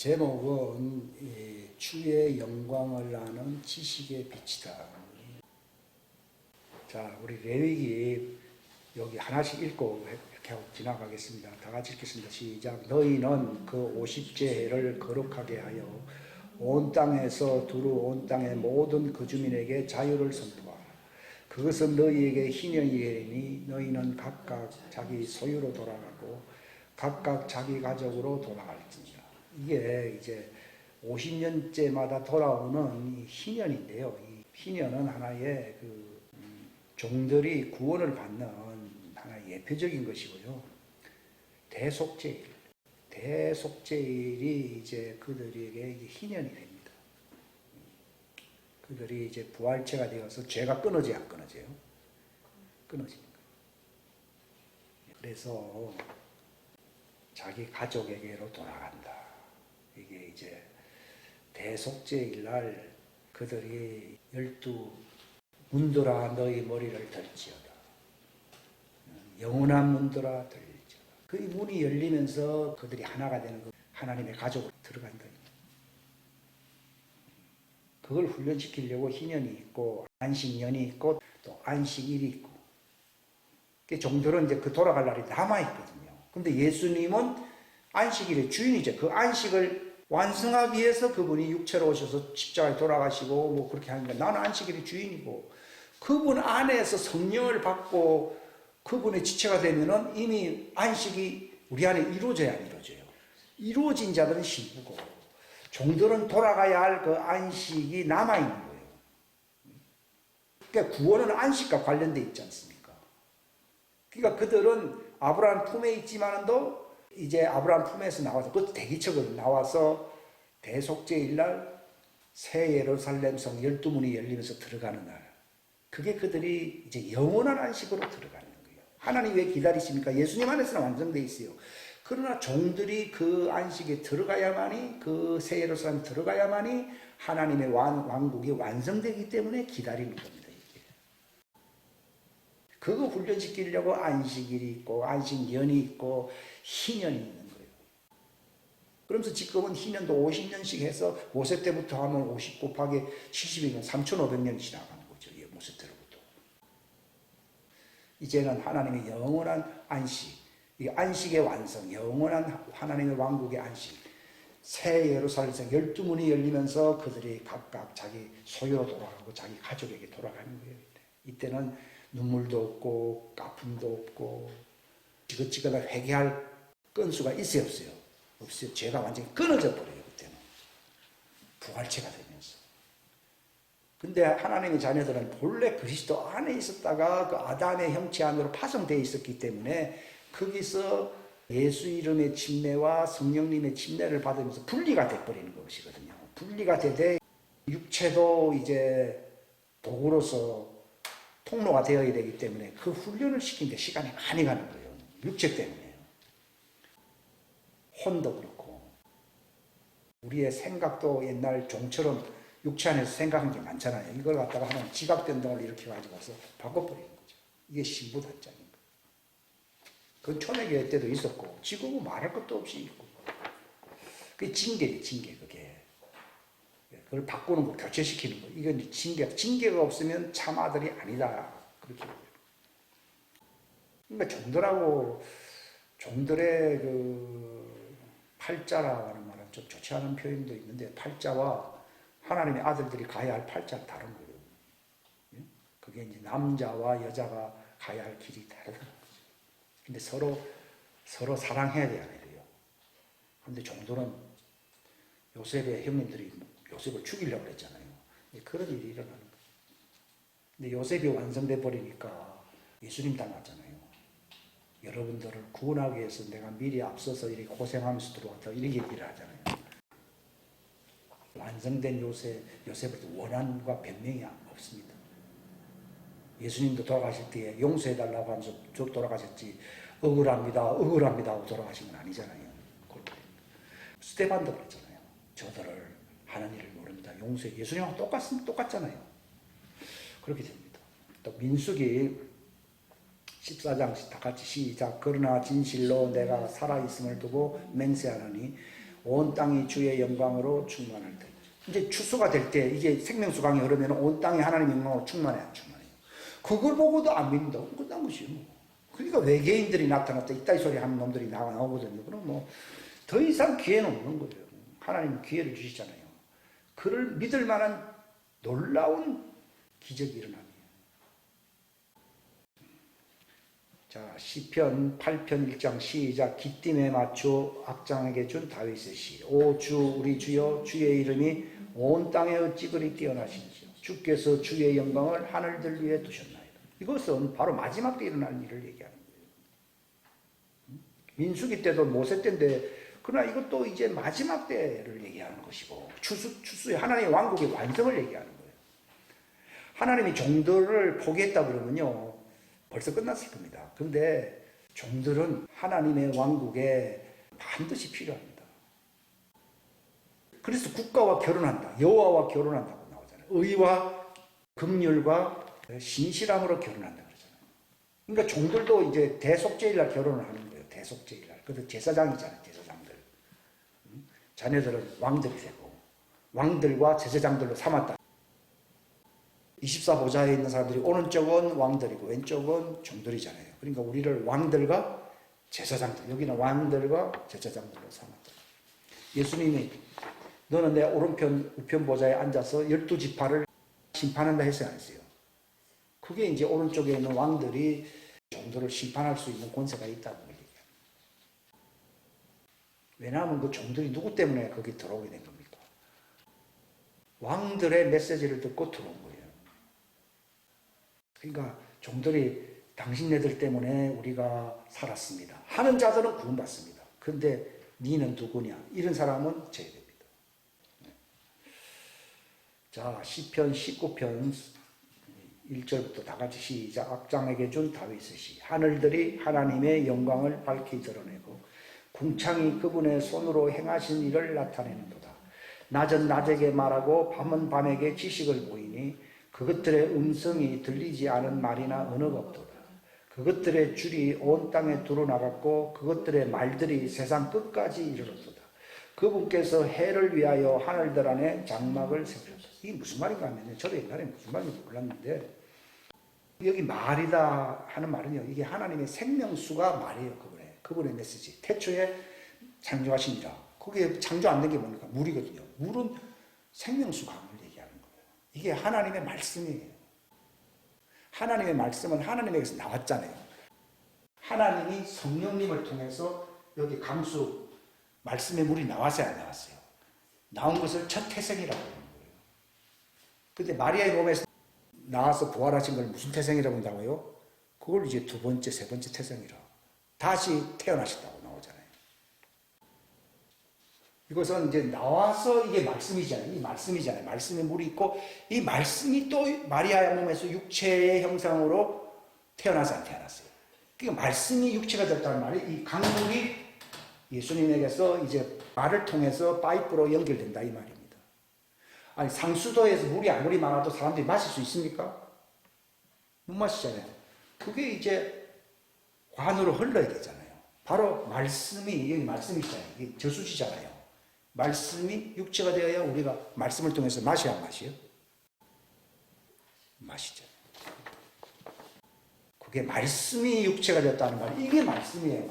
제목은 주의 영광을 아는 지식의 빛이다. 자, 우리 레위기 여기 하나씩 읽고 이렇게 하고 지나가겠습니다. 다 같이 읽겠습니다. 시작. 너희는 그 50째 해를 거룩하게 하여 온 땅에서 두루 온 땅의 모든 그 주민에게 자유를 선포하라. 그것은 너희에게 희년이 되니 너희는 각각 자기 소유로 돌아가고 각각 자기 가족으로 돌아갈지니라. 이게 이제 50년째마다 돌아오는 희년인데요. 이 희년은 하나의 종들이 구원을 받는 하나의 예표적인 것이고요. 대속죄일이 이제 그들에게 이제 희년이 됩니다. 그들이 이제 부활체가 되어서 죄가 끊어져야 안 끊어져요? 끊어지는 거예요. 그래서 자기 가족에게로 돌아간다. 이게 이제 대속죄일 날 그들이 12 문들아 너희 머리를 들지어다. 영원한 문들아 들지어다. 그 문이 열리면서 그들이 하나가 되는 거, 하나님의 가족으로 들어간다. 그걸 훈련시키려고 희년이 있고 안식년이 있고 또 안식일이 있고. 종들은 이제 그 돌아갈 날이 남아있거든요. 근데 예수님은 안식일의 주인이죠. 그 안식을 완성하기 위해서 그분이 육체로 오셔서 십자가에 돌아가시고 뭐 그렇게 하니까 나는 안식일의 주인이고 그분 안에서 성령을 받고 그분의 지체가 되면은 이미 안식이 우리 안에 이루어져야 안 이루어져요. 이루어진 자들은 신부고 종들은 돌아가야 할 그 안식이 남아있는 거예요. 그러니까 구원은 안식과 관련되어 있지 않습니까? 그러니까 그들은 아브라함 품에 있지만도 이제 아브라함 품에서 나와서 그 대기척을 나와서 대속죄일 날 새 예루살렘 성 12문이 열리면서 들어가는 날. 그게 그들이 이제 영원한 안식으로 들어가는 거예요. 하나님 왜 기다리십니까? 예수님 안에서는 완성되어 있어요. 그러나 종들이 그 안식에 들어가야만이 그 새 예루살렘 들어가야만이 하나님의 왕국이 완성되기 때문에 기다리는 겁니다. 이게. 그거 훈련시키려고 안식일이 있고 안식년이 있고 희년이 있는 거예요. 그러면서 지금은 희년도 50년씩 해서 모세 때부터 하면 50 곱하기 70이면 3,500년이 지나가는 거죠. 모세 때로부터. 이제는 하나님의 영원한 안식, 이 안식의 완성, 영원한 하나님의 왕국의 안식, 새 예루살렘에서 12문이 열리면서 그들이 각각 자기 소유로 돌아가고 자기 가족에게 돌아가는 거예요. 이때는 눈물도 없고 아픔도 없고 지긋지긋한 회개할 건수가 있어요 없어요? 없어요. 죄가 완전히 끊어져 버려요. 그때는 부활체가 되면서. 근데 하나님의 자녀들은 본래 그리스도 안에 있었다가 그 아담의 형체 안으로 파송되어 있었기 때문에 거기서 예수 이름의 침례와 성령님의 침례를 받으면서 분리가 돼버리는 것이거든요. 분리가 되되 육체도 이제 도구로서 통로가 되어야 되기 때문에 그 훈련을 시키는데 시간이 많이 가는 거예요. 육체 때문에요. 혼도 그렇고 우리의 생각도 옛날 종처럼 육체 안에서 생각한 게 많잖아요. 이걸 갖다가 하면 지각변동을 이렇게 가지고 와서 바꿔버리는 거죠. 이게 신부단장인 거예요. 그건 초대교회 때도 있었고 지금은 말할 것도 없이 있고 그게 징계예요. 징계 그게. 그걸 바꾸는 거, 교체시키는 거. 이건 징계가 없으면 참 아들이 아니다. 그렇게. 그러니까 종들의 그 팔자라고 하는 말은 좀 좋지 않은 표현도 있는데 팔자와 하나님의 아들들이 가야 할 팔자는 다른 거예요. 그게 이제 남자와 여자가 가야 할 길이 다르다. 근데 서로 사랑해야 돼요. 근데 종들은 요셉의 형님들이 요셉을 죽이려고 했잖아요. 그런 일이 일어나는 거예요. 근데 요셉이 완성돼 버리니까 예수님 닮았잖아요. 여러분들을 구원하기 위해서 내가 미리 앞서서 이렇게 고생하면서 들어왔다 이렇게 얘기를 하잖아요. 완성된 요셉을 원한과 변명이 없습니다. 예수님도 돌아가실 때에 용서해달라고 하면서 돌아가셨지 억울합니다 하고 돌아가신 건 아니잖아요. 스테반도 그랬잖아요. 저들을 하는 일을 모릅니다. 용서해. 예수님하고 똑같잖아요. 그렇게 됩니다. 또 민수기 14장 다 같이 시작. 그러나 진실로 내가 살아있음을 두고 맹세하노니 온 땅이 주의 영광으로 충만할 때. 이제 추수가 될 때 이게 생명수 강이 흐르면 온 땅이 하나님의 영광으로 충만해요, 안 충만해요. 그걸 보고도 안 믿는다고 끝난 것이요. 뭐. 그러니까 외계인들이 나타났다 이따위 소리 하는 놈들이 나오거든요. 그럼 뭐 더 이상 기회는 없는 거예요. 하나님 기회를 주시잖아요. 그를 믿을 만한 놀라운 기적이 일어납니다. 자, 시편 8편 1장 시작. 기띔에 맞춰 악장에게 준 다윗의 시. 오 주 우리 주여 주의 이름이 온 땅에 어찌 그리 뛰어나신지요. 주께서 주의 영광을 하늘들 위에 두셨나이다. 이것은 바로 마지막 때 일어날 일을 얘기하는 거예요. 민수기 때도 모세 때인데 그러나 이것도 이제 마지막 때를 얘기하는 것이고 추수의 하나님의 왕국의 완성을 얘기하는 거예요. 하나님이 종들을 포기했다 그러면요 벌써 끝났을 겁니다. 그런데 종들은 하나님의 왕국에 반드시 필요합니다. 그래서 국가와 결혼한다. 여호와와 결혼한다고 나오잖아요. 의와 긍휼과 신실함으로 결혼한다 그러잖아요. 그러니까 종들도 이제 대속죄일날 결혼을 하는 거예요. 대속죄일날. 그래서 제사장이잖아요. 제사장들. 자녀들은 왕들이 되고 왕들과 제사장들로 삼았다. 24보좌에 있는 사람들이 오른쪽은 왕들이고 왼쪽은 종들이잖아요. 그러니까 우리를 왕들과 제사장들, 여기는 왕들과 제사장들로 삼았다. 예수님이 너는 내 오른편 우편 보좌에 앉아서 12지파를 심판한다 했어요, 안 했어요? 그게 이제 오른쪽에 있는 왕들이 종들을 심판할 수 있는 권세가 있다고 얘기해요. 왜냐하면 그 종들이 누구 때문에 거기 들어오게 된 겁니까? 왕들의 메시지를 듣고 들어온 거예요. 그러니까 종들이 당신네들 때문에 우리가 살았습니다 하는 자들은 구원받습니다. 그런데 니는 누구냐? 이런 사람은 제외됩니다. 자, 시편 19편 1절부터 다 같이 시작. 악장에게 준 다윗의 시. 하늘들이 하나님의 영광을 밝히 드러내고 궁창이 그분의 손으로 행하신 일을 나타내는도다. 낮은 낮에게 말하고 밤은 밤에게 지식을 보이니 그것들의 음성이 들리지 않은 말이나 언어가 없도다. 그것들의 줄이 온 땅에 두루나갔고 그것들의 말들이 세상 끝까지 이르렀도다. 그분께서 해를 위하여 하늘들 안에 장막을 세우셨다. 이게 무슨 말인가 하면 저도 옛날에 무슨 말인지 몰랐는데 여기 말이다 하는 말은요. 이게 하나님의 생명수가 말이에요. 그분의 메시지. 태초에 창조하시니라. 거기에 창조 안 된 게 뭡니까? 물이거든요. 물은 생명수 강을 얘기하는 거예요. 이게 하나님의 말씀이에요. 하나님의 말씀은 하나님에게서 나왔잖아요. 하나님이 성령님을 통해서 여기 강수 말씀의 물이 나왔어요, 안 나왔어요? 나온 것을 첫 태생이라고 하는 거예요. 근데 마리아의 몸에서 나와서 부활하신 걸 무슨 태생이라고 한다고요? 그걸 이제 두 번째, 세 번째 태생이라. 다시 태어나셨다고 나오잖아요. 이것은 이제 나와서 이게 말씀이잖아요. 이 말씀이잖아요. 말씀의 물이 있고 이 말씀이 또 마리아의 몸에서 육체의 형상으로 태어나서 안 태어났어요. 그러니까 말씀이 육체가 됐다는 말이 이 강물이 예수님에게서 이제 말을 통해서 파이프로 연결된다 이 말입니다. 아니 상수도에서 물이 아무리 많아도 사람들이 마실 수 있습니까? 못 마시잖아요. 그게 이제 관으로 흘러야 되잖아요. 바로 말씀이 여기 말씀이잖아요. 이게 저수지잖아요. 말씀이 육체가 되어야 우리가 말씀을 통해서 마셔야 마시요? 마시죠. 그게 말씀이 육체가 됐다는 말. 이게 말씀이에요.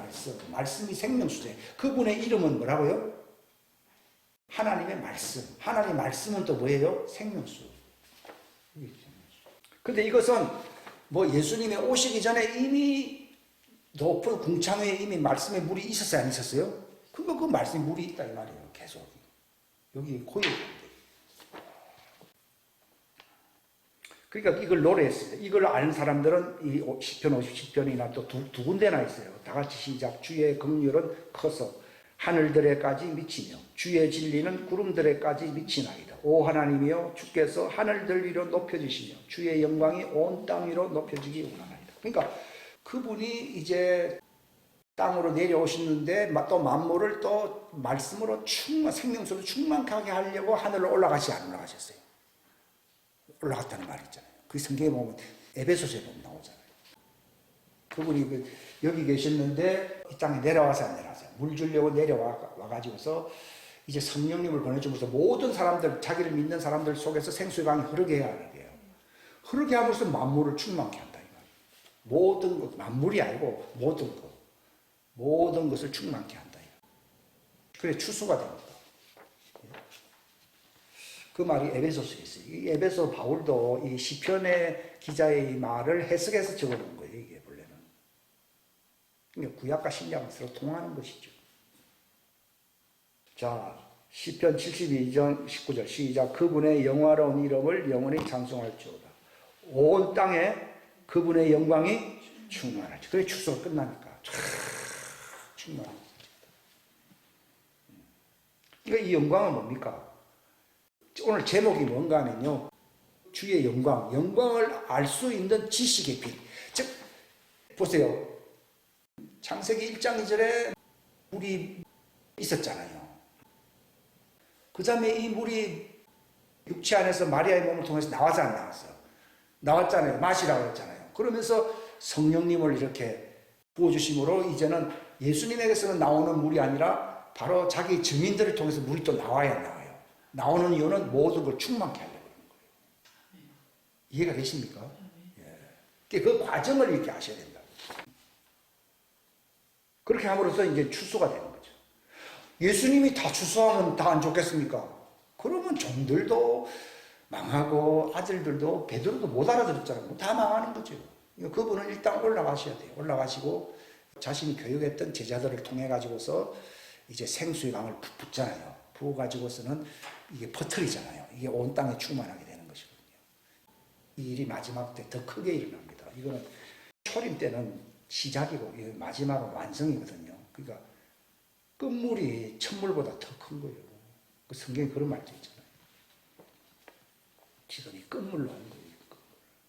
말씀이 생명수제. 그분의 이름은 뭐라고요? 하나님의 말씀. 하나님의 말씀은 또 뭐예요? 생명수. 근데 이것은 뭐 예수님이 오시기 전에 이미 높은 궁창 위에 이미 말씀의 물이 있었어요? 안 있었어요? 그 말씀의 물이 있다 이 말이에요. 계속. 여기 고여. 그러니까 이걸 노래했습니다. 이걸 아는 사람들은 이 시편 50편이나 또 두 군데나 있어요. 다 같이 시작. 주의 긍휼은 커서 하늘들에까지 미치며 주의 진리는 구름들에까지 미치나이다. 오 하나님이여 주께서 하늘들 위로 높여지시며 주의 영광이 온 땅 위로 높여지기 원하나이다. 그러니까 그분이 이제 땅으로 내려오시는데 또 만물을 또 말씀으로 생명수로 충만하게 하려고 하늘로 올라가지 안 올라가셨어요. 올라갔다는 말이 있잖아요. 그 성경에 보면 에베소서에 보면 나오잖아요. 그분이 여기 계셨는데 이 땅에 내려와서 안 내려왔어요. 물 주려고 내려와가지고서 이제 성령님을 보내주면서 모든 사람들, 자기를 믿는 사람들 속에서 생수의 강이 흐르게 해야 하는 거예요. 흐르게 함으로써 만물을 충만케 한다. 모든 것, 만물이 아니고 모든 것을 충만케 한다. 그래 추수가 됩니다. 그 말이 에베소서에 있어요. 이 에베소 바울도 이 시편의 기자의 말을 해석해서 적어놓은 거예요. 이게 본래는. 그러니까 구약과 신약은 서로 통하는 것이죠. 자, 시편 72장 19절 시작. 그분의 영화로운 이름을 영원히 찬송할지어다. 온 땅에 그분의 영광이 충만하죠. 그래 추수가 끝나니까 충만합니다. 그러니까 이 영광은 뭡니까? 오늘 제목이 뭔가 하면요. 주의 영광을 알 수 있는 지식의 빛. 즉, 보세요. 창세기 1장 2절에 물이 있었잖아요. 그 다음에 이 물이 육체 안에서 마리아의 몸을 통해서 나와서 안 나왔어? 나왔잖아요. 마시라고 했잖아요. 그러면서 성령님을 이렇게 부어주심으로 이제는 예수님에게서는 나오는 물이 아니라 바로 자기 증인들을 통해서 물이 또 나와야 나와요. 나오는 이유는 모든 걸 충만케 하려고 하는 거예요. 이해가 되십니까? 예. 그 과정을 이렇게 아셔야 된다. 그렇게 함으로써 이제 추수가 되는 거죠. 예수님이 다 추수하면 다 안 좋겠습니까? 그러면 종들도 망하고 아들들도 베드로도 못 알아들었잖아요. 다 망하는 거죠. 그분은 일단 올라가셔야 돼요. 올라가시고 자신이 교육했던 제자들을 통해 가지고서 이제 생수의 강을 붓잖아요. 부어 가지고서는 이게 퍼뜨리잖아요. 이게 온 땅에 충만하게 되는 것이거든요. 이 일이 마지막 때 더 크게 일어납니다. 이거는 초림 때는 시작이고 마지막은 완성이거든요. 그러니까 끝물이 첫물보다 더 큰 거예요. 그 성경에 그런 말도 있잖아요. 지금이 끝물로 하는 거예요.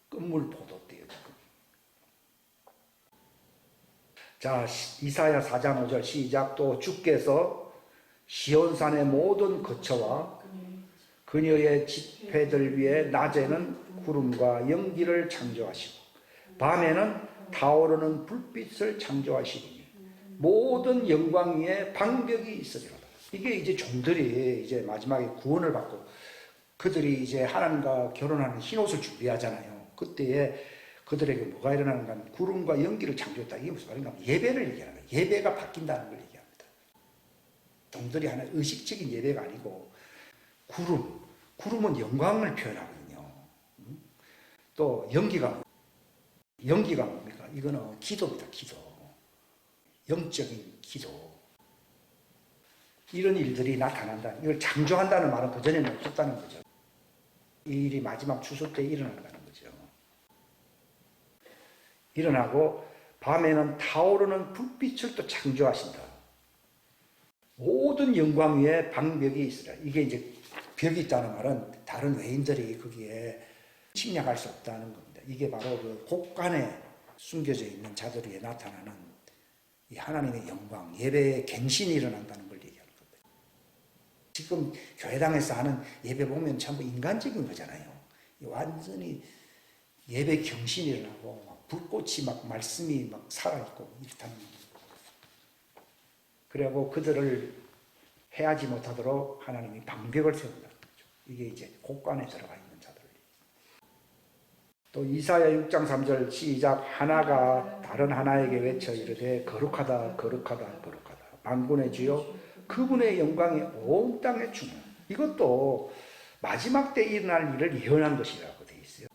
끝물 포도 때예요. 자, 이사야 4장 5절 시작. 또 주께서 시온산의 모든 거처와 그녀의 집회들 위에 낮에는 구름과 연기를 창조하시고 밤에는 타오르는 불빛을 창조하시니 모든 영광 위에 방벽이 있으리로다. 이게 이제 종들이 이제 마지막에 구원을 받고 그들이 이제 하나님과 결혼하는 흰옷을 준비하잖아요. 그때에 그들에게 뭐가 일어나는가 하면 구름과 연기를 창조했다. 이게 무슨 말인가 하면 예배를 얘기하는 거예요. 예배가 바뀐다는 걸 얘기합니다. 종들이 하는 의식적인 예배가 아니고 구름은 영광을 표현하거든요. 또 연기가 뭡니까? 이거는 기도입니다. 기도. 영적인 기도. 이런 일들이 나타난다. 이걸 창조한다는 말은 그전에는 없었다는 거죠. 이 일이 마지막 추수 때 일어난다는 거죠. 일어나고 밤에는 타오르는 불빛을 또 창조하신다. 모든 영광 위에 방벽이 있으라. 이게 이제 벽이 있다는 말은 다른 외인들이 거기에 침략할 수 없다는 겁니다. 이게 바로 그 곳간에 숨겨져 있는 자들 위에 나타나는 이 하나님의 영광, 예배의 갱신이 일어난다는 걸 얘기하는 겁니다. 지금 교회당에서 하는 예배 보면 전부 인간적인 거잖아요. 완전히 예배 경신이 일어나고 막 불꽃이 막 말씀이 막 살아있고 이렇다는 겁니다. 그리고 그들을 해하지 못하도록 하나님이 방벽을 세운다는 거죠. 이게 이제 곳간에 들어가 있는 자들. 또 이사야 6장 3절 시작. 하나가 다른 하나에게 외쳐 이르되 거룩하다 거룩하다 거룩하다 만군의 주여 그분의 영광이 온 땅에 충만. 이것도 마지막 때 일어날 일을 예언한 것이라고 되어 있어요.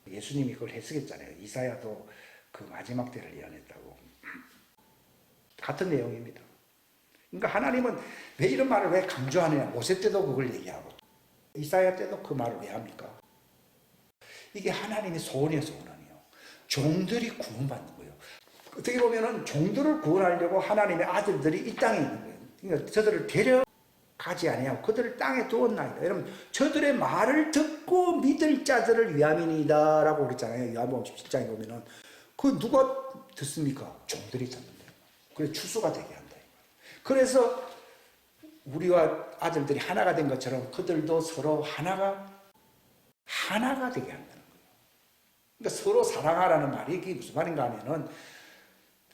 예수님이 그걸 해석했잖아요. 이사야도 그 마지막 때를 예언했다고. 같은 내용입니다. 그러니까 하나님은 왜 이런 말을 왜 강조하느냐. 모세 때도 그걸 얘기하고 이사야 때도 그 말을 왜 합니까? 이게 하나님의 소원이어서 소원이에요. 종들이 구원받는 거예요. 어떻게 보면은 종들을 구원하려고 하나님의 아들들이 이 땅에 있는 거예요. 그러니까 저들을 데려가지 아니하고 그들을 땅에 두었나이다. 여러분 저들의 말을 듣고 믿을 자들을 위함이니이다 라고 그랬잖아요. 요한복음 17장에 보면은 그 누가 듣습니까? 종들이 듣는데. 그래서 추수가 되게 한다. 그래서 우리와 아들들이 하나가 된 것처럼 그들도 서로 하나가 되게 한다는 거예요. 그러니까 서로 사랑하라는 말이 이게 무슨 말인가 하면은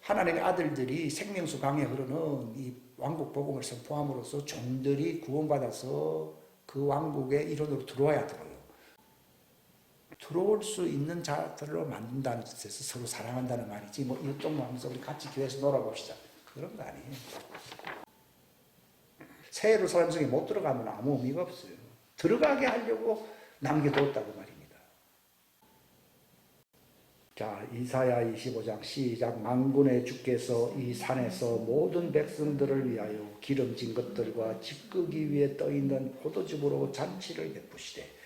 하나님의 아들들이 생명수 강에 흐르는 이 왕국 복음을 선포함으로써 종들이 구원받아서 그 왕국의 일원으로 들어와야 들어요. 들어올 수 있는 자들로 만든다는 뜻에서 서로 사랑한다는 말이지, 뭐 이웃 하면서 우리 같이 교회에서 놀아봅시다, 그런 거 아니에요. 새 예루살렘 성에 못 들어가면 아무 의미가 없어요. 들어가게 하려고 남겨뒀다고 말입니다. 자, 이사야 25장 시작. 만군의 주께서 이 산에서 모든 백성들을 위하여 기름진 것들과 찌끄기 위에 떠있는 포도즙으로 잔치를 베푸시되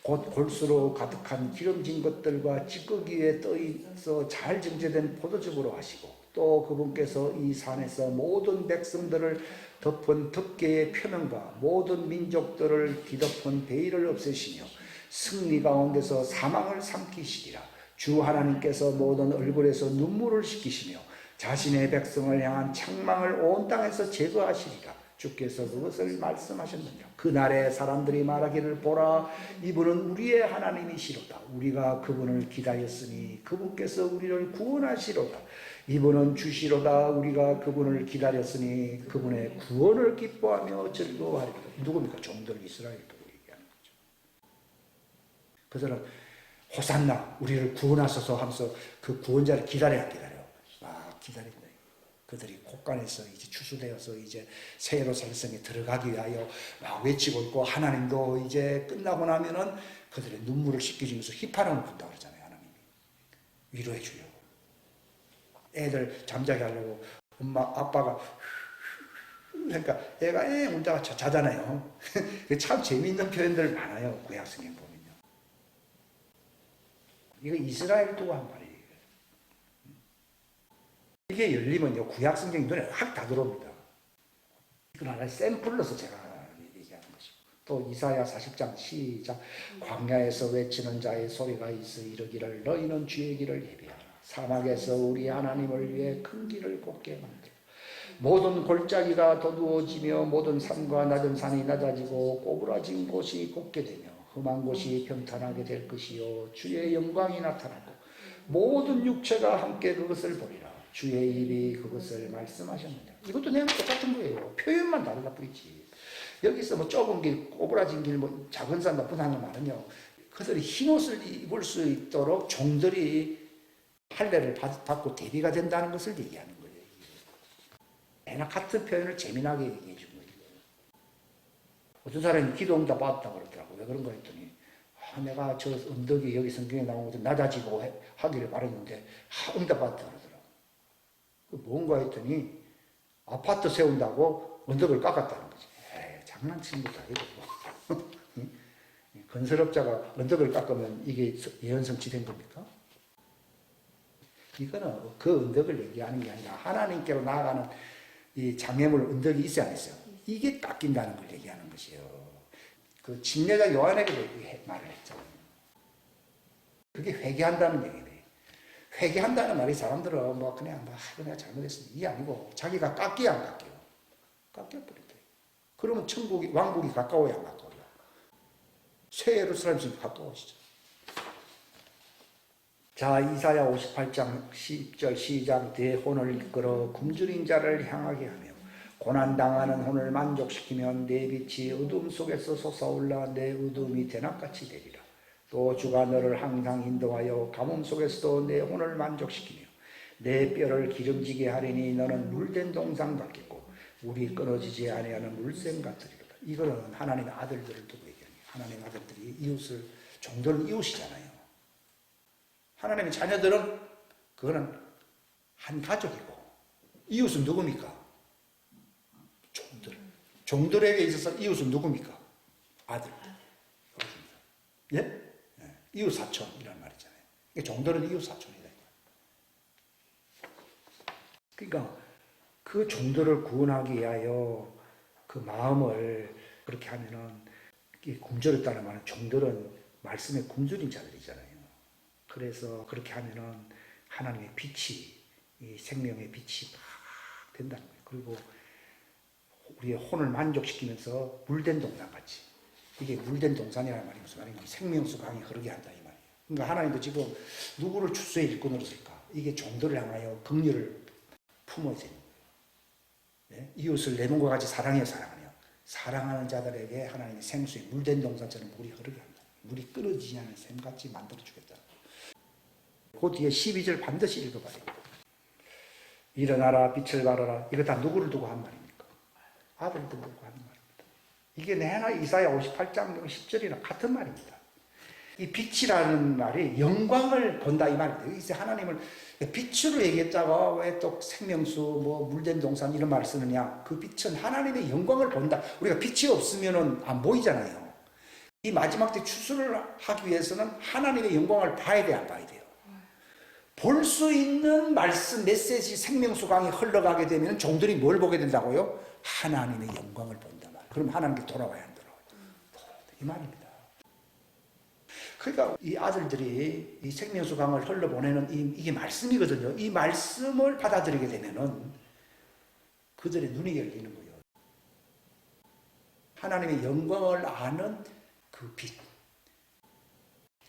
곧 골수로 가득한 기름진 것들과 찌끄기 위에 떠있어 잘 정제된 포도즙으로 하시고 또 그분께서 이 산에서 모든 백성들을 덮은 덮개의 표면과 모든 민족들을 뒤덮은 베일을 없애시며 승리 가운데서 사망을 삼키시리라. 주 하나님께서 모든 얼굴에서 눈물을 씻기시며 자신의 백성을 향한 책망을 온 땅에서 제거하시리라. 주께서 그것을 말씀하셨느니라. 그날에 사람들이 말하기를 보라, 이분은 우리의 하나님이시로다. 우리가 그분을 기다렸으니 그분께서 우리를 구원하시로다. 이분은 주시로다. 우리가 그분을 기다렸으니 그분의 구원을 기뻐하며 즐거워하리로다. 누굽니까? 종들 이스라엘도 얘기하는 거죠. 그들은 호산나, 우리를 구원하소서 하면서 그 구원자를 기다려 기다린다. 그들이 곳간에서 이제 추수되어서 이제 새 예루살렘에 들어가기 위하여 막 외치고 있고, 하나님도 이제 끝나고 나면은 그들의 눈물을 씻겨주면서 휘파람을 분다 그러잖아요. 하나님이 위로해 주려고, 애들 잠자게 하려고 엄마 아빠가 그러니까 애가 울다가 자잖아요. 참 재미있는 표현들 많아요, 구약 성경 보면요. 이거 이스라엘 두고 한 말이에요. 이게 열리면요, 구약 성경이 눈에 확 다 들어옵니다. 이건 하나의 샘플로서 제가 얘기하는 것이고, 또 이사야 40장 시작. 광야에서 외치는 자의 소리가 있어 이르기를 너희는 주의 길을 예비하라. 사막에서 우리 하나님을 위해 큰 길을 곱게 만들라. 모든 골짜기가 도두어지며 모든 산과 낮은 산이 낮아지고 꼬부라진 곳이 곱게 되며 험한 곳이 평탄하게 될 것이요 주의 영광이 나타나고 모든 육체가 함께 그것을 보리라. 주의 입이 그것을 말씀하셨느니라. 이것도 내용 똑같은 거예요. 표현만 다르다 뿐이지. 여기서 뭐 좁은 길, 꼬부라진 길, 뭐 작은 산, 높은 산의 말은요, 그들이 흰옷을 입을 수 있도록 종들이 할례를 받고 대비가 된다는 것을 얘기하는 거예요. 매나 같은 표현을 재미나게 얘기해 준 거예요. 어떤 사람이 기도 응답 받았다고 그러더라고요. 왜 그런가 했더니, 내가 저 언덕이 여기 성경에 나온 것도 낮아지고 하기를 바랬는데 응답 받았다 그러더라고요. 뭔가 했더니 아파트 세운다고 언덕을 깎았다는 거지. 장난치는 것도 아니고. 건설업자가 언덕을 깎으면 이게 예언성취된 겁니까? 이거는 그 언덕을 얘기하는 게 아니라 하나님께로 나아가는 이 장애물 언덕이 있어야 안 있어요. 이게 깎인다는 걸 얘기하는 것이에요. 그 침례자 요한에게도 말을 했잖아요. 그게 회개한다는 얘기예요. 회개한다는 말이 사람들은 뭐 그냥 내가 잘못했으니 이게 아니고 자기가 깎여 안 깎여? 깎여버린다. 그러면 천국이, 왕국이 가까워야 안 가까워요? 새 예루살렘이 가까워지죠. 자, 이사야 58장 10절 시작. 내 혼을 이끌어 굶주린 자를 향하게 하며 고난당하는 혼을 만족시키면 내 빛이 어둠 속에서 솟아올라 내 어둠이 대낮같이 되리라. 또 주가 너를 항상 인도하여 가뭄 속에서도 내 혼을 만족시키며 내 뼈를 기름지게 하리니 너는 물된 동상 같겠고 물이 끊어지지 아니하는 물샘 같으리로다. 이거는 하나님의 아들들을 두고 얘기하는 거예요. 하나님의 아들들이 이웃을, 종들은 이웃이잖아요. 하나님의 자녀들은 그거는 한 가족이고, 이웃은 누굽니까? 종들. 종들에게 있어서 이웃은 누굽니까? 아들. 예? 이웃 사촌이라는 말이잖아요. 종들은 이웃 사촌이다. 그러니까 그 종들을 구원하기 위하여 그 마음을 그렇게 하면은, 굶주렸다는 말은 종들은 말씀에 굶주린 자들이잖아요. 그래서 그렇게 하면은 하나님의 빛이, 이 생명의 빛이 막 된다는 거예요. 그리고 우리의 혼을 만족시키면서 물된 동산같이. 이게 물된 동산이라는 말이 무슨 말이냐면 생명수 강이 흐르게 한다 이 말이에요. 그러니까 하나님도 지금 누구를 추수의 일꾼으로 쓸까? 이게 종들을 향하여 긍휼을 품어진, 네? 이웃을 내 몸과 같이 사랑해요, 사랑하네요. 사랑하는 자들에게 하나님이 생수의 물된 동산처럼 물이 흐르게 한다. 물이 끊어지지 않는 샘같이 만들어주겠다. 그 뒤에 12절 반드시 읽어봐야 됩니다. 일어나라 빛을 발하라. 이거 다 누구를 두고 한 말입니까? 아들을 두고 한 말입니다. 이게 내나 이사야 58장 10절이랑 같은 말입니다. 이 빛이라는 말이 영광을 본다 이 말입니다. 이제 하나님을 빛으로 얘기했다가 왜 또 생명수 뭐 물된 동산 이런 말을 쓰느냐. 그 빛은 하나님의 영광을 본다. 우리가 빛이 없으면 안 보이잖아요. 이 마지막 때 추수를 하기 위해서는 하나님의 영광을 봐야 돼, 안 봐야 돼요? 볼 수 있는 말씀, 메시지, 생명수 강이 흘러가게 되면 종들이 뭘 보게 된다고요? 하나님의 영광을 본다 말. 그럼 하나님께 돌아와야 안 돌아와요? 이 말입니다. 그러니까 이 아들들이 이 생명수 강을 흘러보내는 이게 말씀이거든요. 이 말씀을 받아들이게 되면은 그들의 눈이 열리는 거예요. 하나님의 영광을 아는 그 빛.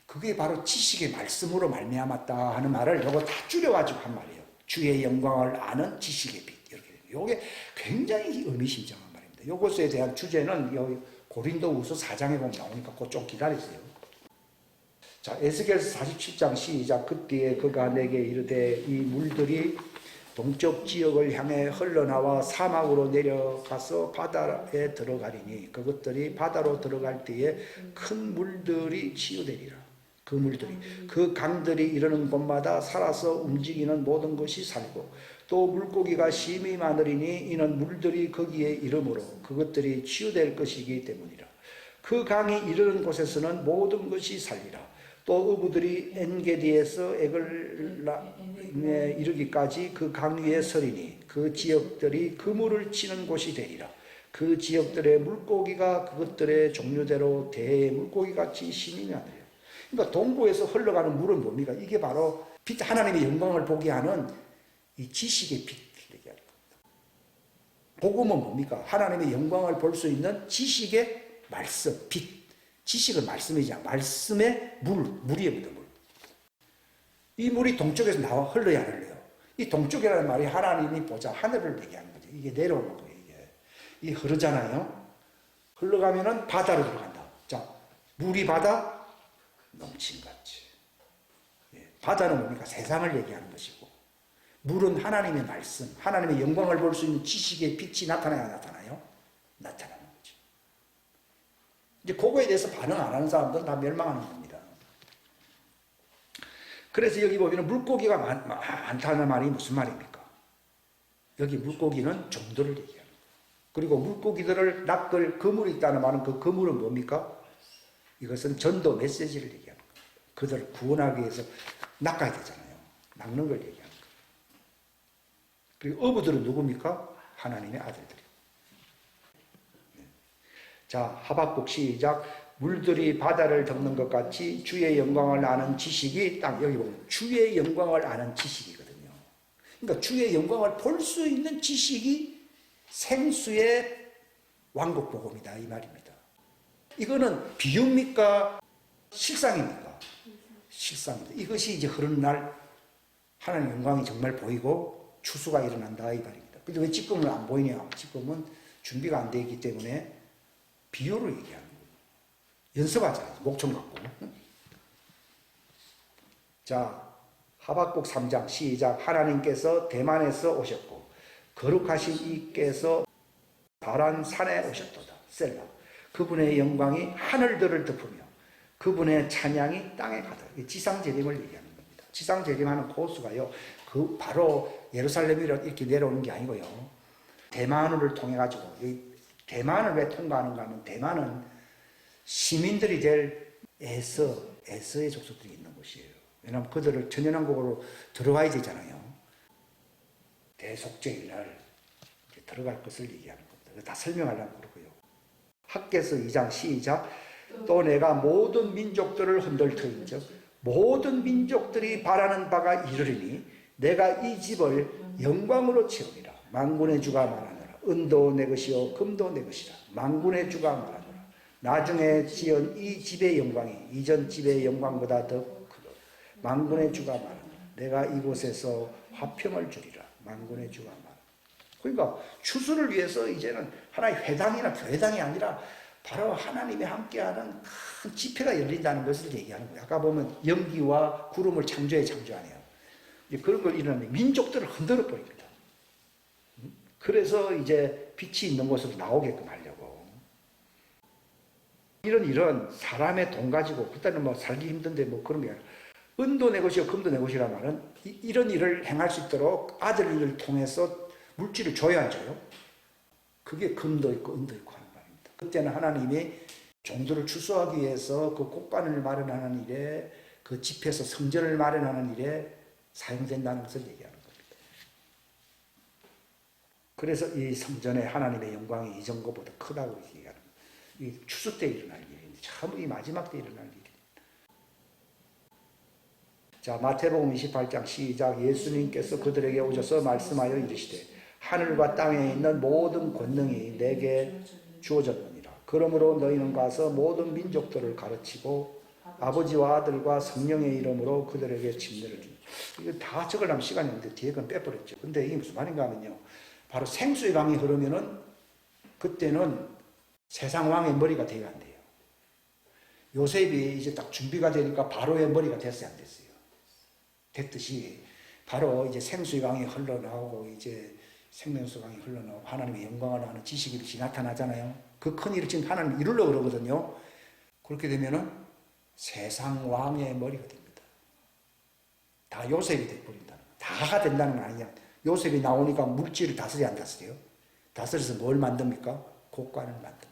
그게 바로 지식의 말씀으로 말미암았다 하는 말을 요거 다 줄여가지고 한 말이에요. 주의 영광을 아는 지식의 빛. 이렇게 됩니다. 요게 굉장히 의미심장한 말입니다. 요것에 대한 주제는 여기 고린도후서 4장에 보면 나오니까 그거 좀 기다리세요. 자, 에스겔서 47장 시작. 그때에 그가 내게 이르되 이 물들이 동쪽 지역을 향해 흘러나와 사막으로 내려가서 바다에 들어가리니 그것들이 바다로 들어갈 때에 큰 물들이 치유되리라. 그 물들이 그 강들이 이르는 곳마다 살아서 움직이는 모든 것이 살고 또 물고기가 심히 많으리니 이는 물들이 거기에 이르므로 그것들이 치유될 것이기 때문이라. 그 강이 이르는 곳에서는 모든 것이 살리라. 또 어부들이 엔게디에서 에글라에 이르기까지 그 강 위에 서리니 그 지역들이 그물을 치는 곳이 되리라. 그 지역들의 물고기가 그것들의 종류대로 대의 물고기같이 심히 많으리라. 그러니까 동부에서 흘러가는 물은 뭡니까? 이게 바로 빛, 하나님의 영광을 보게 하는 이 지식의 빛을 얘기하는 겁니다. 복음은 뭡니까? 하나님의 영광을 볼 수 있는 지식의 말씀, 빛. 지식은 말씀이지 않아. 말씀의 물이에요, 물. 이 물이 동쪽에서 나와 흘러야 안 흘러요. 이 동쪽이라는 말이 하나님이 보자 하늘을 얘기하는 거죠. 이게 내려오는 거예요, 이게 흐르잖아요. 흘러가면은 바다로 들어간다. 자, 물이 바다 넘친같이. 바다는 뭡니까? 세상을 얘기하는 것이고, 물은 하나님의 말씀, 하나님의 영광을 볼 수 있는 지식의 빛이 나타나야 나타나요? 나타나는 거죠. 이제 그거에 대해서 반응 안 하는 사람들은 다 멸망하는 겁니다. 그래서 여기 보면 물고기가 많다는 말이 무슨 말입니까? 여기 물고기는 종들을 얘기하는 거예요. 그리고 물고기들을 낚을 그물이 있다는 말은 그 그물은 뭡니까? 이것은 전도 메시지를 얘기하는 거예요. 그들을 구원하기 위해서 낚아야 되잖아요. 낚는 걸 얘기하는 거예요. 그리고 어부들은 누굽니까? 하나님의 아들들이에요. 자, 하박국 시작. 물들이 바다를 덮는 것 같이 주의 영광을 아는 지식이 딱 여기 보면 주의 영광을 아는 지식이거든요. 그러니까 주의 영광을 볼 수 있는 지식이 생수의 왕국 복음이다 이 말입니다. 이거는 비유입니까? 실상입니까? 실상입니다. 이것이 이제 흐르는 날 하나님의 영광이 정말 보이고 추수가 일어난다 이 말입니다. 근데 왜 지금은 안 보이냐? 지금은 준비가 안 되어 있기 때문에 비유로 얘기하는 거예요. 연습하자. 목청 갖고. 자, 하박국 3장 시작. 하나님께서 대만에서 오셨고 거룩하신 이께서 바란 산에 오셨도다. 셀라. 그분의 영광이 하늘들을 덮으며 그분의 찬양이 땅에 가득. 지상재림을 얘기하는 겁니다. 지상재림하는 코스가요. 그 바로 예루살렘이라 이렇게 내려오는 게 아니고요. 대만을 통해 가지고 대만을 왜 통과하는가 하면 대만은 시민들이 될 에서의 족속들이 있는 곳이에요. 왜냐하면 그들을 천연왕국으로 들어가야 되잖아요. 대속죄일 날 들어갈 것을 얘기하는 겁니다. 다 설명하려고 그러고요. 학개서 2장 시작. 또 내가 모든 민족들을 흔들 터인즉 모든 민족들이 바라는 바가 이르리니 내가 이 집을 영광으로 채우리라. 만군의 주가 말하노라. 은도 내 것이요 금도 내 것이라. 만군의 주가 말하노라. 나중에 지은 이 집의 영광이 이전 집의 영광보다 더 크도다. 만군의 주가 말하노라. 내가 이곳에서 화평을 주리라. 만군의 주가 말. 그러니까 추수를 위해서 이제는 하나의 회당이나 교회당이 아니라 바로 하나님이 함께하는 큰 집회가 열린다는 것을 얘기하는 거예요. 아까 보면 연기와 구름을 창조하네요. 그런 걸 일어나면 민족들을 흔들어 버립니다. 그래서 이제 빛이 있는 곳으로 나오게끔 하려고. 이런 사람의 돈 가지고 그때는 뭐 살기 힘든데 뭐 그런 게 아니라 은도 내 것이요 금도 내 것이란 말은 이런 일을 행할 수 있도록 아들을 통해서 물질을 줘야죠. 그게 금도 있고 은도 있고 하는 말입니다. 그때는 하나님이 종들을 추수하기 위해서 그 곡간을 마련하는 일에 그 집에서 성전을 마련하는 일에 사용된다는 것을 얘기하는 겁니다. 그래서 이 성전의 하나님의 영광이 이전 것보다 크다고 얘기하는 거예요. 이 추수 때 일어날 일인데 참 이 마지막 때 일어날 일입니다. 자, 마태복음 28장 시작. 예수님께서 그들에게 오셔서 말씀하여 이르시되 하늘과 땅에 있는 모든 권능이 내게 주어졌느니라. 그러므로 너희는 가서 모든 민족들을 가르치고 아버지와 아들과 성령의 이름으로 그들에게 침례를 줍니다. 이거 다 적으려면 시간이 없는데 뒤에 건 빼버렸죠. 근데 이게 무슨 말인가 하면요. 바로 생수의 강이 흐르면은 그때는 세상 왕의 머리가 되어야 안 돼요. 요셉이 이제 딱 준비가 되니까 바로의 머리가 됐어요, 안 됐어요? 됐듯이 바로 이제 생수의 강이 흘러나오고 이제 생명수 강이 흘러나오고 하나님의 영광을 아는 지식이 빛이 나타나잖아요. 그 큰 일을 지금 하나님 이루려고 그러거든요. 그렇게 되면은 세상 왕의 머리가 됩니다. 다 요셉이 돼버린다는 거예요. 다가 된다는 건 아니냐. 요셉이 나오니까 물질을 다스려 안 다스려요? 다스려서 뭘 만듭니까? 곡간을 만듭니다.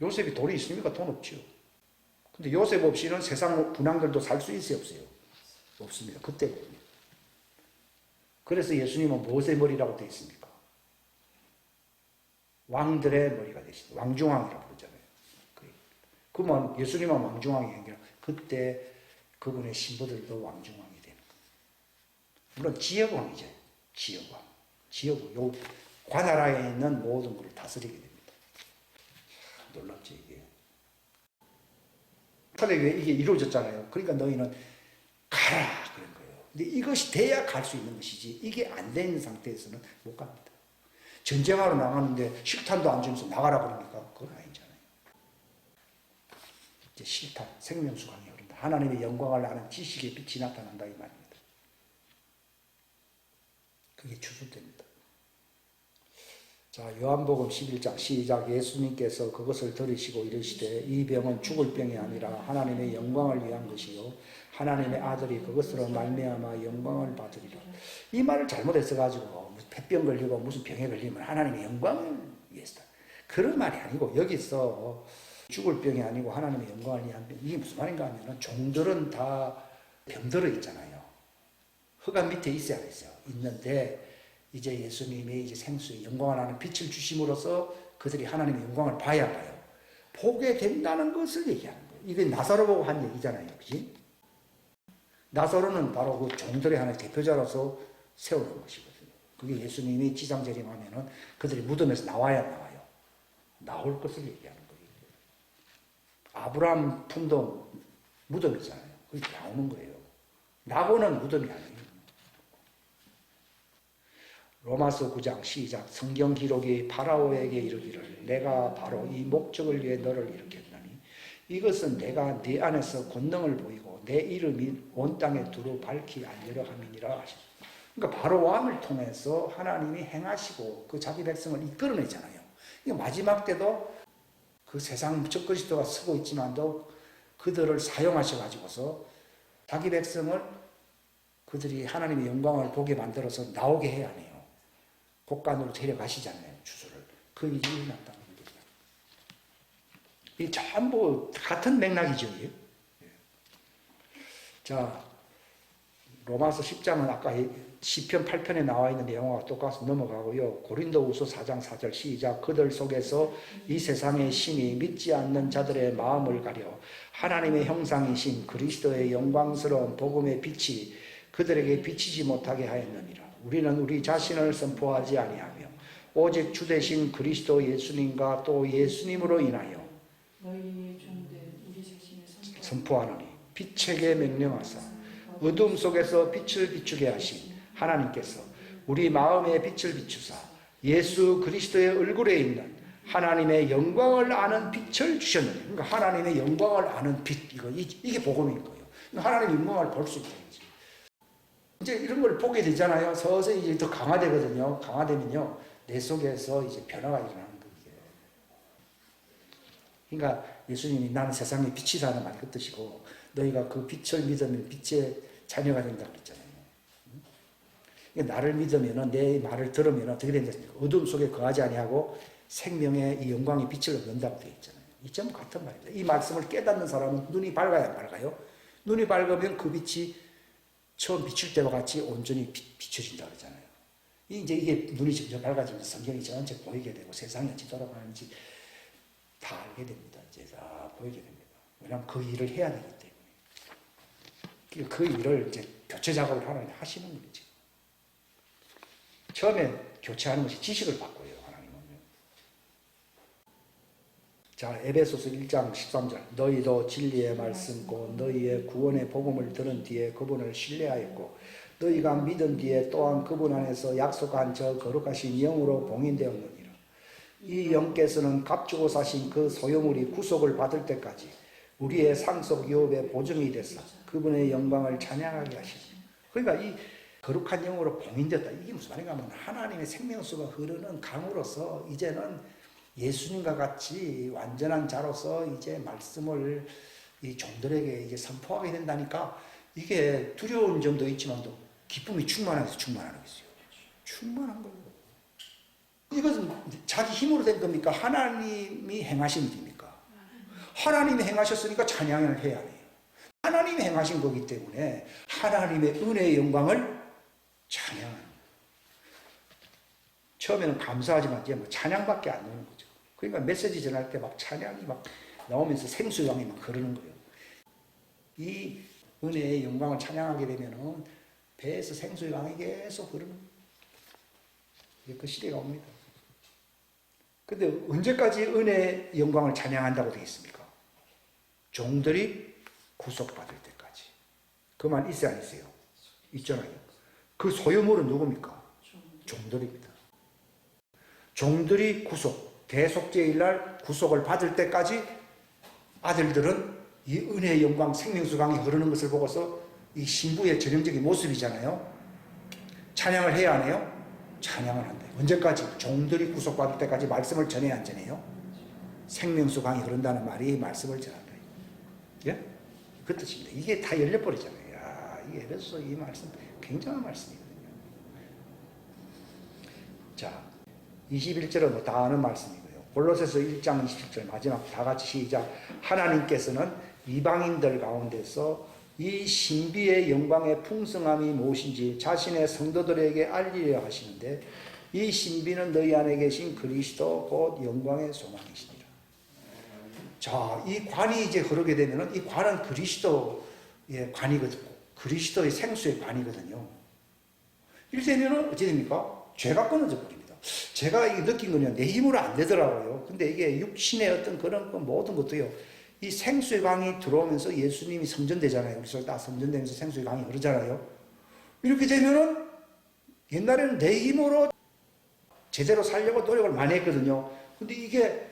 요셉이 돈이 있습니까? 돈 없죠. 근데 요셉 없이는 세상 분양들도 살 수 있어요? 없어요? 없습니다. 그때거든요. 그래서 예수님은 무엇의 머리라고 되어 있습니까? 왕들의 머리가 되신 왕중왕이라고 그러잖아요. 그러면 예수님은 왕중왕이 아니라 그때 그분의 신부들도 왕중왕이 되는 거예요. 물론 지역왕이죠. 지역왕. 지역왕. 관나라에 있는 모든 것을 다스리게 됩니다. 놀랍죠, 이게. 근데 이게 이루어졌잖아요. 그러니까 너희는 가라 그런 거예요. 근데 이것이 돼야 갈 수 있는 것이지 이게 안 되는 상태에서는 못 갑니다. 전쟁하러 나가는데 실탄도 안 주면서 나가라 그러니까 그건 아니잖아요. 이제 실탄, 생명수 강이 흐른다. 하나님의 영광을 아는 지식의 빛이 나타난다 이 말입니다. 그게 추수됩니다. 자, 요한복음 11장 시작. 예수님께서 그것을 들으시고 이르시되 이 병은 죽을 병이 아니라 하나님의 영광을 위한 것이요 하나님의 아들이 그것으로 말미암아 영광을 받으리라. 이 말을 잘못해서 가지고 폐병 걸리고 무슨 병에 걸리면 하나님의 영광을 위해서다. 그런 말이 아니고 여기서 죽을 병이 아니고 하나님의 영광을 위한 병. 이게 무슨 말인가 하면 종들은 다 병들어 있잖아요. 흑암 밑에 있어야 했어요. 있는데 이제 예수님이 이제 생수의 영광을 아는 빛을 주심으로써 그들이 하나님의 영광을 봐야 봐요. 보게 된다는 것을 얘기하는 거예요. 이게 나사로 보고 한 얘기잖아요. 그지? 나사로는 바로 그 종들의 하나의 대표자로서 세우는 것이거든요. 그게 예수님이 지상재림하면은 그들이 무덤에서 나와야 나와요. 나올 것을 얘기하는 거예요. 아브라함 품도 무덤이잖아요. 그게 나오는 거예요. 나고는 무덤이 아니에요. 로마서 9장 시작. 성경 기록이 파라오에게 이르기를 내가 바로 이 목적을 위해 너를 일으켰나니 이것은 내가 네 안에서 권능을 보이고 내 이름이 온 땅에 두루 밝히 알리려 함이니라 하셨습니다. 그러니까 바로 왕을 통해서 하나님이 행하시고 그 자기 백성을 이끌어내잖아요. 마지막 때도 그 세상 적그리스도가 쓰고 있지만도 그들을 사용하셔가지고서 자기 백성을 그들이 하나님의 영광을 보게 만들어서 나오게 해야 하네요. 곡간으로 데려가시잖아요. 주소를. 그 일이 일어났다는 겁니다. 이 전부 같은 맥락이죠. 예. 자, 로마서 10장은 아까 시편 8편에 나와 있는 내용과 똑같이 넘어가고요. 고린도후서 4장 4절 시작. 그들 속에서 이 세상의 신이 믿지 않는 자들의 마음을 가려 하나님의 형상이신 그리스도의 영광스러운 복음의 빛이 그들에게 비치지 못하게 하였느니라. 우리는 우리 자신을 선포하지 아니하며 오직 주 되신 그리스도 예수님과 또 예수님으로 인하여 선포하노니 빛에게 명령하사 어둠 속에서 빛을 비추게 하신 하나님께서 우리 마음에 빛을 비추사 예수 그리스도의 얼굴에 있는 하나님의 영광을 아는 빛을 주셨느니, 그러니까 하나님의 영광을 아는 빛, 이게 복음인 거예요. 하나님의 영광을 볼 수 있다. 이제 이런 걸 보게 되잖아요. 서서히 이제 더 강화되거든요. 강화되면요, 내 속에서 이제 변화가 일어나는 거예요. 그러니까 예수님이 나는 세상의 빛이라는 말이 그 뜻이고, 너희가 그 빛을 믿으면 빛의 자녀가 된다고 그랬잖아요. 그러니까 나를 믿으면은, 내 말을 들으면 어떻게 된다니까? 어둠 속에 거하지 아니하고 생명의 이 영광의 빛을 얻는다고 되어 있잖아요. 이 점 같은 말입니다. 이 말씀을 깨닫는 사람은 눈이 밝아야 안 밝아요? 눈이 밝으면 그 빛이 처음 비출 때와 같이 온전히 비춰진다 그러잖아요. 이제 이게 눈이 점점 밝아지면서 성경이 전체 보이게 되고 세상이 어찌 돌아가는지 다 알게 됩니다. 이제 다 보이게 됩니다. 왜냐하면 그 일을 해야 되기 때문에. 그 일을 이제 교체 작업을 하나님 하시는 거죠. 처음엔 교체하는 것이 지식을 바꿔요, 하나님은. 자, 에베소서 1장 13절. 너희도 진리의 말씀 곧 너희의 구원의 복음을 들은 뒤에 그분을 신뢰하였고 너희가 믿은 뒤에 또한 그분 안에서 약속한 저 거룩하신 영으로 봉인되었느니라. 이 영께서는 값주고 사신 그 소유물이 구속을 받을 때까지 우리의 상속 유업의 보증이 되사 그분의 영광을 찬양하게 하시니. 그러니까 이 거룩한 영으로 봉인됐다. 이게 무슨 말인가 하면 하나님의 생명수가 흐르는 강으로서 이제는 예수님과 같이 완전한 자로서 이제 말씀을 이 종들에게 이제 선포하게 된다니까, 이게 두려운 점도 있지만도 기쁨이 충만하겠어요. 충만한 거예요. 이것은 자기 힘으로 된 겁니까? 하나님이 행하신 일입니까? 하나님이 행하셨으니까 찬양을 해야 해요. 하나님이 행하신 거기 때문에 하나님의 은혜의 영광을 찬양하는 거예요. 처음에는 감사하지만 이제 뭐 찬양밖에 안 나오는 거죠. 그러니까 메시지 전할 때 막 찬양이 막 나오면서 생수강이 막 흐르는 거예요. 이 은혜의 영광을 찬양하게 되면은 배에서 생수강이 계속 흐르는 거예요. 그 시대가 옵니다. 근데 언제까지 은혜의 영광을 찬양한다고 되어 있습니까? 종들이 구속받을 때까지. 그 말 있어요, 안 있어요? 있잖아요. 그 소유물은 누굽니까? 종들입니다. 종들이 대속죄일날 구속을 받을 때까지 아들들은 이 은혜의 영광 생명수강이 흐르는 것을 보고서 이 신부의 전형적인 모습이잖아요. 찬양을 해야 하네요. 찬양을 한다. 언제까지? 종들이 구속받을 때까지 말씀을 전해야 안 전해요? 생명수강이 흐른다는 말이 말씀을 전한다. 예? 그 뜻입니다. 이게 다 열려버리잖아요. 야, 이 에베소서 이 말씀 굉장한 말씀이거든요. 자, 21절은 뭐 다 아는 말씀이고요. 골로새서 1장 27절 마지막 다 같이 시작. 하나님께서는 이방인들 가운데서 이 신비의 영광의 풍성함이 무엇인지 자신의 성도들에게 알리려 하시는데 이 신비는 너희 안에 계신 그리스도 곧 영광의 소망이시니라. 자, 이 관이 이제 흐르게 되면은 이 관은 그리스도의 관이거든요. 그리스도의 생수의 관이거든요. 이렇게 되면은 어찌 됩니까? 죄가 끊어져 버립니다. 제가 느낀 거는 내 힘으로 안 되더라고요. 근데 이게 육신의 어떤 그런 모든 것도요, 이 생수의 강이 들어오면서 예수님이 성전되잖아요. 그래서 다 성전되면서 생수의 강이 흐르잖아요. 이렇게 되면은 옛날에는 내 힘으로 제대로 살려고 노력을 많이 했거든요. 근데 이게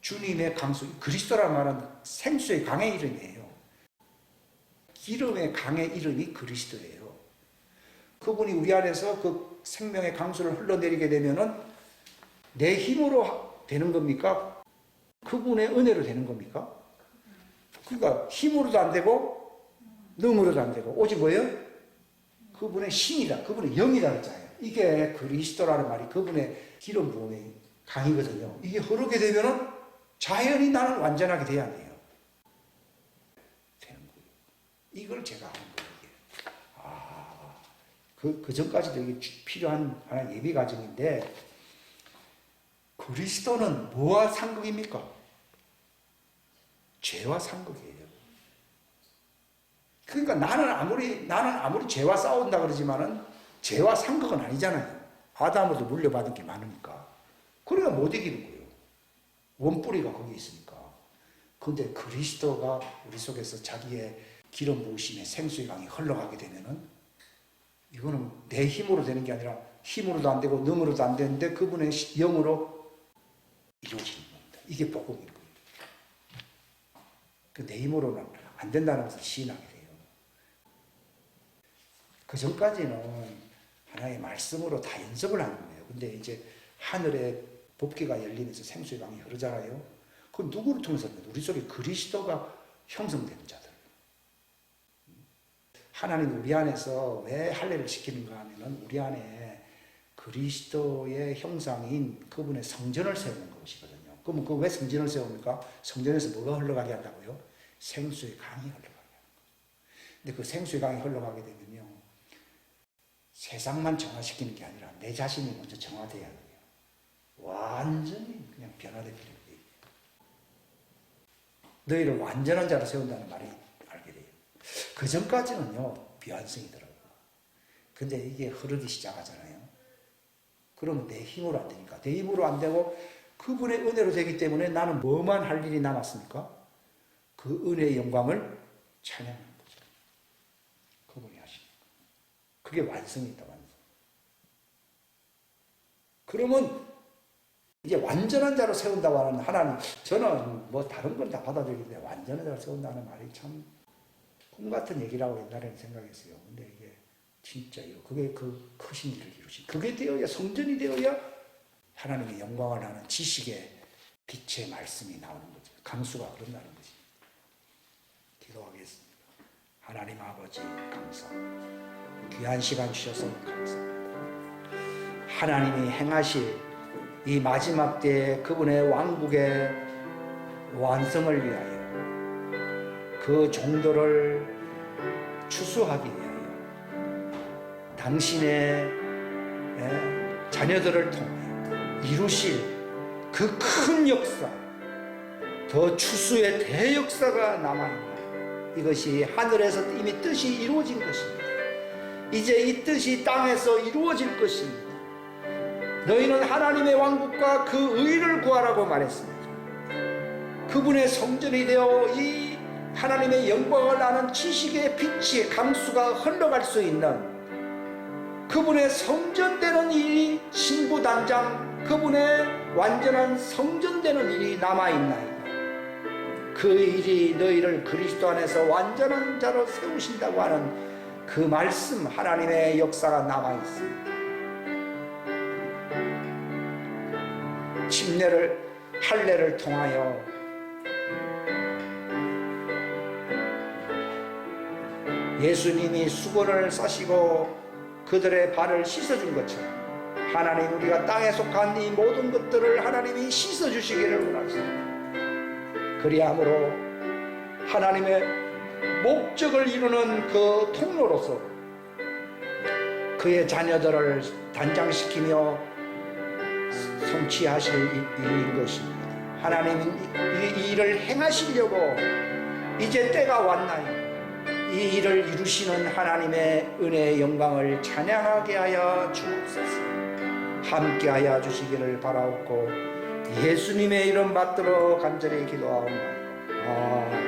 주님의 강수, 그리스도라는 말은 생수의 강의 이름이에요. 기름의 강의 이름이 그리스도예요. 그분이 우리 안에서 그 생명의 강수를 흘러내리게 되면은 내 힘으로 되는 겁니까? 그분의 은혜로 되는 겁니까? 그러니까 힘으로도 안 되고 능으로도 안 되고 오직 뭐예요? 그분의 신이다, 그분의 영이다 그랬잖아요. 이게 그리스도라는 말이 그분의 기름 부음의 강이거든요. 이게 흐르게 되면은 자연히 나는 완전하게 돼야 돼요. 되는 거예요. 이걸 제가 하는 거예요. 그 전까지도 이게 필요한 하나의 예비 과정인데, 그리스도는 뭐와 상극입니까? 죄와 상극이에요. 그러니까 나는 아무리 죄와 싸운다 그러지만은 죄와 상극은 아니잖아요. 아담으로도 물려받은 게 많으니까. 그래야 못 이기는 거예요. 원뿌리가 거기 있으니까. 근데 그리스도가 우리 속에서 자기의 기름 부으심에 생수의 강이 흘러가게 되면은 이거는 내 힘으로 되는 게 아니라 힘으로도 안 되고 능으로도 안 되는데 그분의 영으로 이루어지는 겁니다. 이게 복음인 거예요. 내 힘으로는 안 된다는 것을 시인하게 돼요. 그 전까지는 하나의 말씀으로 다 연습을 하는 거예요. 근데 이제 하늘에 법궤가 열리면서 생수의 강이 흐르잖아요. 그건 누구를 통해서 우리 속에 그리스도가 형성되는 자들. 하나님 우리 안에서 왜 할례를 시키는가 하면은 우리 안에 그리스도의 형상인 그분의 성전을 세우는 것이거든요. 그러면 그 왜 성전을 세웁니까? 성전에서 뭐가 흘러가게 한다고요? 생수의 강이 흘러가게 하는 거예요. 근데 그 생수의 강이 흘러가게 되면요, 세상만 정화시키는 게 아니라 내 자신이 먼저 정화돼야 돼요. 완전히 그냥 변화되는 거예요. 너희를 완전한 자로 세운다는 말이 알게 돼요. 그 전까지는요, 비완성이더라고요. 근데 이게 흐르기 시작하잖아요. 그러면 내 힘으로 안 되니까. 내 힘으로 안 되고 그분의 은혜로 되기 때문에 나는 뭐만 할 일이 남았습니까? 그 은혜의 영광을 찬양하는 거죠. 그분이 하시는 거. 그게 완성이다, 완성. 그러면 이제 완전한 자로 세운다고 하는 하나님, 저는 뭐 다른 건 다 받아들이는데 완전한 자로 세운다는 말이 참 꿈 같은 얘기라고 옛날에는 생각했어요. 근데 이게 진짜요. 그게 그 크신 일을 이루신. 그게 되어야, 성전이 되어야 하나님의 영광을 하는 지식의 빛의 말씀이 나오는 거죠. 강수가 흐른다는 거지. 기도하겠습니다. 하나님 아버지 감사합니다. 귀한 시간 주셔서 감사합니다. 하나님이 행하실 이 마지막 때에 그분의 왕국의 완성을 위하여 그 종도를 추수하기 위하여 당신의 자녀들을 통하여 이루실 그 큰 역사, 더 추수의 대역사가 남아있는 이것이 하늘에서 이미 뜻이 이루어진 것입니다. 이제 이 뜻이 땅에서 이루어질 것입니다. 너희는 하나님의 왕국과 그 의를 구하라고 말했습니다. 그분의 성전이 되어 이 하나님의 영광을 아는 지식의 빛이 강수가 흘러갈 수 있는 그분의 성전되는 일이 신부단장, 그분의 완전한 성전되는 일이 남아있나이다. 그 일이 너희를 그리스도 안에서 완전한 자로 세우신다고 하는 그 말씀, 하나님의 역사가 남아있습니다. 침례를, 할례를 통하여 예수님이 수건을 싸시고 그들의 발을 씻어준 것처럼 하나님, 우리가 땅에 속한 이 모든 것들을 하나님이 씻어주시기를 원하십니다. 그리함으로 하나님의 목적을 이루는 그 통로로서 그의 자녀들을 단장시키며 성취하실 일인 것입니다. 하나님은 이 일을 행하시려고 이제 때가 왔나이다. 이 일을 이루시는 하나님의 은혜의 영광을 찬양하게 하여 주옵소서. 함께하여 주시기를 바라옵고 예수님의 이름 받들어 간절히 기도하옵나이다.